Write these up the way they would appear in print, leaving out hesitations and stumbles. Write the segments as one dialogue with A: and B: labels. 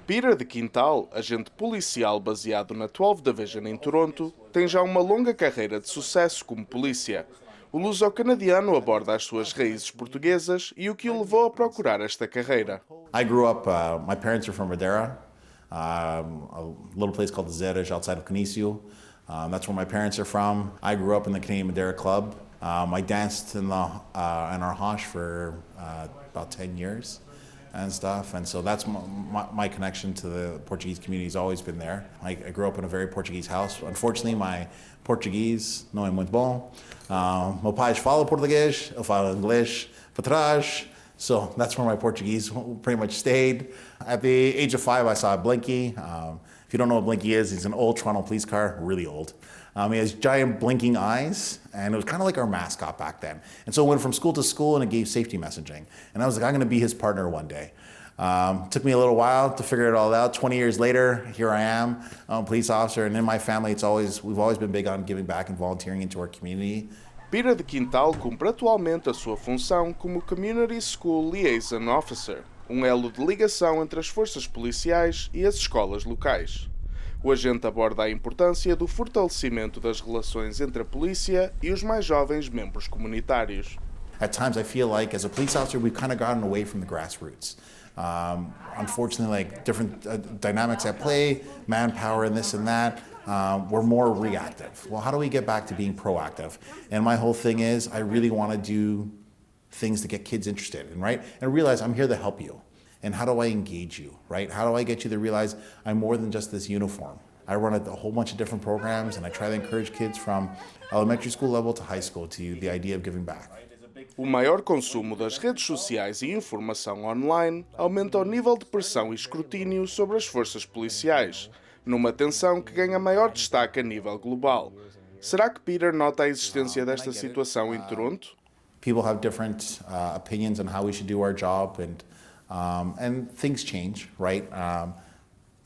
A: Peter de Quintal, agente policial baseado na 12 Division em Toronto, tem já uma longa carreira de sucesso como polícia. O luso-canadiano aborda as suas raízes portuguesas e o que o levou a procurar esta carreira.
B: I grew up, my parents are from Madeira, a little place called Zeres outside of Canicio. That's where my parents are from. I grew up in the Canadian Madeira Club. I danced in our hash for about 10 years and stuff, and so that's my connection to the Portuguese community has always been there. I grew up in a very Portuguese house. Unfortunately, my Portuguese não é muito bom. Meu pai fala português, eu falo inglês para trás, so that's where my Portuguese pretty much stayed. At the age of 5, I saw a Blinky. If you don't know what Blinky is, he's an old Toronto police car, really old. He has giant blinking eyes, and it was kind of like our mascot back then. And so I went from school to school, and it gave safety messaging. And I was like, I'm going to be his partner one day. Took me a little while to figure it all out. 20 years later, here I am, I'm a police officer, and in my family, we've always been big on giving back and volunteering into our community.
A: Peter de Quintal cumpre atualmente a sua função como Community School Liaison Officer, elo de ligação entre as forças policiais e as escolas locais. O agente aborda a importância do fortalecimento das relações entre a polícia e os mais jovens membros comunitários.
B: At times I feel like as a police officer we've kind of gotten away from the grassroots. Unfortunately, like different dynamics at play, manpower and this and that, we're more reactive. Well, how do we get back to being proactive? And my whole thing is I really want to do things to get kids interested, right? And realize I'm here to help you. And how do I engage you, right? How do I get you to realize I'm more than just this uniform? I run a whole bunch of different programs, and I try to encourage kids from elementary school level to high school to the idea of giving back.
A: O maior consumo das redes sociais e informação online aumenta o nível de pressão e escrutínio sobre as forças policiais, numa tensão que ganha maior destaque a nível global. Será que Peter nota a existência desta situação em Toronto?
B: People have different opinions on how we should do our job, and things change, right?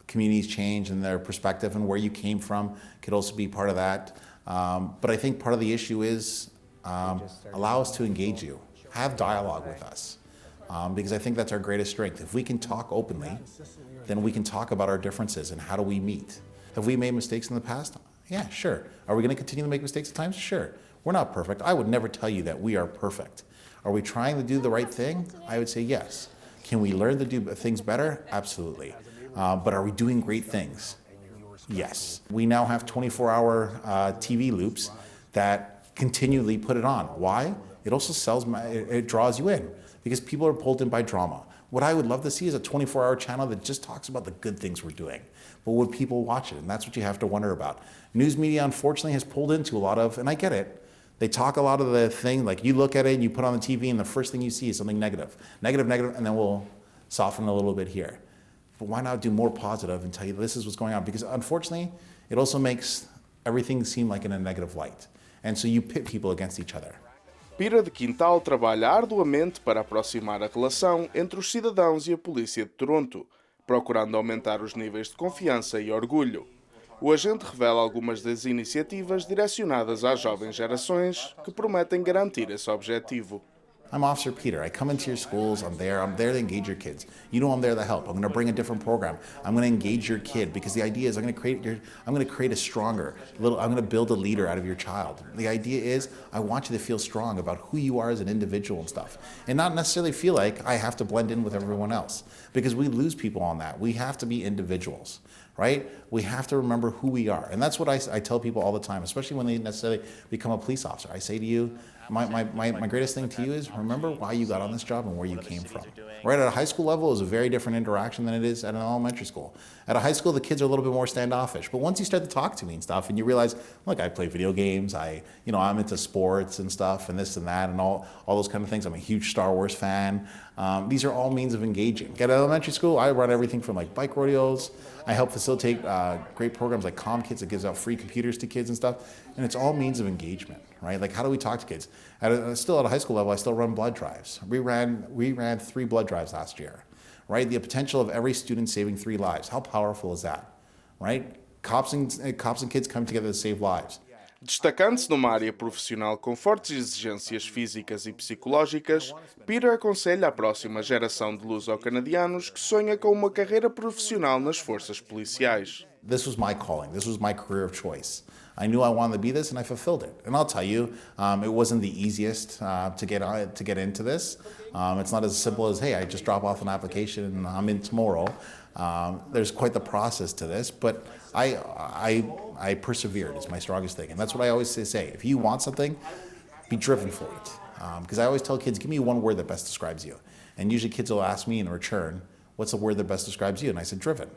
B: Communities change and their perspective and where you came from could also be part of that. But I think part of the issue is allow us to engage you, have dialogue with us, because I think that's our greatest strength. If we can talk openly, then we can talk about our differences and how do we meet. Have we made mistakes in the past? Yeah, sure. Are we going to continue to make mistakes at times? Sure. We're not perfect. I would never tell you that we are perfect. Are we trying to do the right thing? I would say yes. Can we learn to do things better? Absolutely. But are we doing great things? Yes. We now have 24-hour TV loops that continually put it on. Why? It also it draws you in because people are pulled in by drama. What I would love to see is a 24-hour channel that just talks about the good things we're doing. But would people watch it? And that's what you have to wonder about. News media, unfortunately, has pulled into a lot of, and I get it, they talk a lot of the thing, like you look at it and you put on the TV and the first thing you see is something negative, and then we'll soften a little bit here. But why not do more positive and tell you this is what's going on? Because unfortunately, it also makes everything seem like in a negative light. And so you pit people against each other.
A: Peter de Quintal trabalha arduamente para aproximar a relação entre os cidadãos e a polícia de Toronto, procurando aumentar os níveis de confiança e orgulho. O agente revela algumas das iniciativas direcionadas às jovens gerações que prometem garantir esse objetivo.
B: I'm Officer Peter. I come into your schools. I'm there to engage your kids. You know I'm there to help. I'm going to bring a different program. I'm going to engage your kid because the idea is I'm going to create a stronger I'm going to build a leader out of your child. The idea is I want you to feel strong about who you are as an individual and stuff, and not necessarily feel like I have to blend in with everyone else because we lose people on that. We have to be individuals, right? We have to remember who we are, and that's what I tell people all the time, especially when they necessarily become a police officer. I say to you, my greatest thing to you is remember why you got on this job and where you came from. Right, at a high school level is a very different interaction than it is at an elementary school. At a high school, the kids are a little bit more standoffish. But once you start to talk to me and stuff, and you realize, look, I play video games, I'm into sports and stuff, and this and that, and all those kind of things. I'm a huge Star Wars fan. These are all means of engaging. At elementary school, I run everything from like bike rodeos. I help facilitate great programs like CommKids that gives out free computers to kids and stuff. And it's all means of engagement, right? Like, how do we talk to kids? Still at a high school level, I still run blood drives. We ran 3 blood drives last year, right? The potential of every student saving 3 lives. How powerful is that, right? Cops and kids come together to save lives.
A: Destacando-se numa área profissional com fortes exigências físicas e psicológicas, Peter aconselha a próxima geração de luso-canadianos que sonha com uma carreira profissional nas forças policiais.
B: This was my calling. This was my career of choice. I knew I wanted to be this, and I fulfilled it. And I'll tell you, it wasn't the easiest to get into this. It's not as simple as, hey, I just drop off an application and I'm in tomorrow. There's quite the process to this, but I persevered. Is my strongest thing, and that's what I always say. If you want something, be driven for it. Because I always tell kids, give me one word that best describes you. And usually kids will ask me in return, what's the word that best describes you? And I said, driven.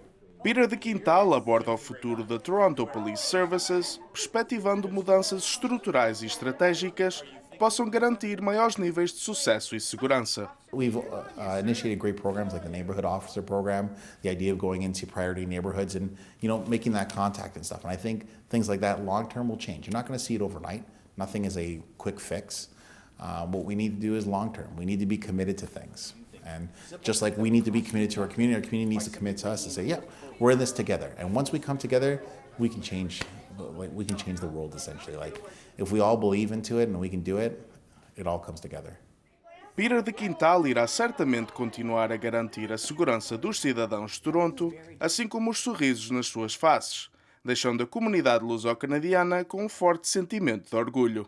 A: Peter de Quintal aborda o futuro da Toronto Police Services, perspectivando mudanças estruturais e estratégicas que possam garantir maiores níveis de sucesso e segurança.
B: We've initiated great programs like the neighborhood officer program, the idea of going into priority neighborhoods and making that contact and stuff. And I think things like that long term will change. You're not going to see it overnight. Nothing is a quick fix. What we need to do is long term. We need to be committed to things. And just like we need to be committed to our community needs to commit to us and say, yeah, we're in this together. And once we come together, we can change the world essentially. Like if we all believe into it and we can do it, it all comes together.
A: Peter de Quintal irá certamente continuar a garantir a segurança dos cidadãos de Toronto, assim como os sorrisos nas suas faces, deixando a comunidade luso-canadiana com um forte sentimento de orgulho.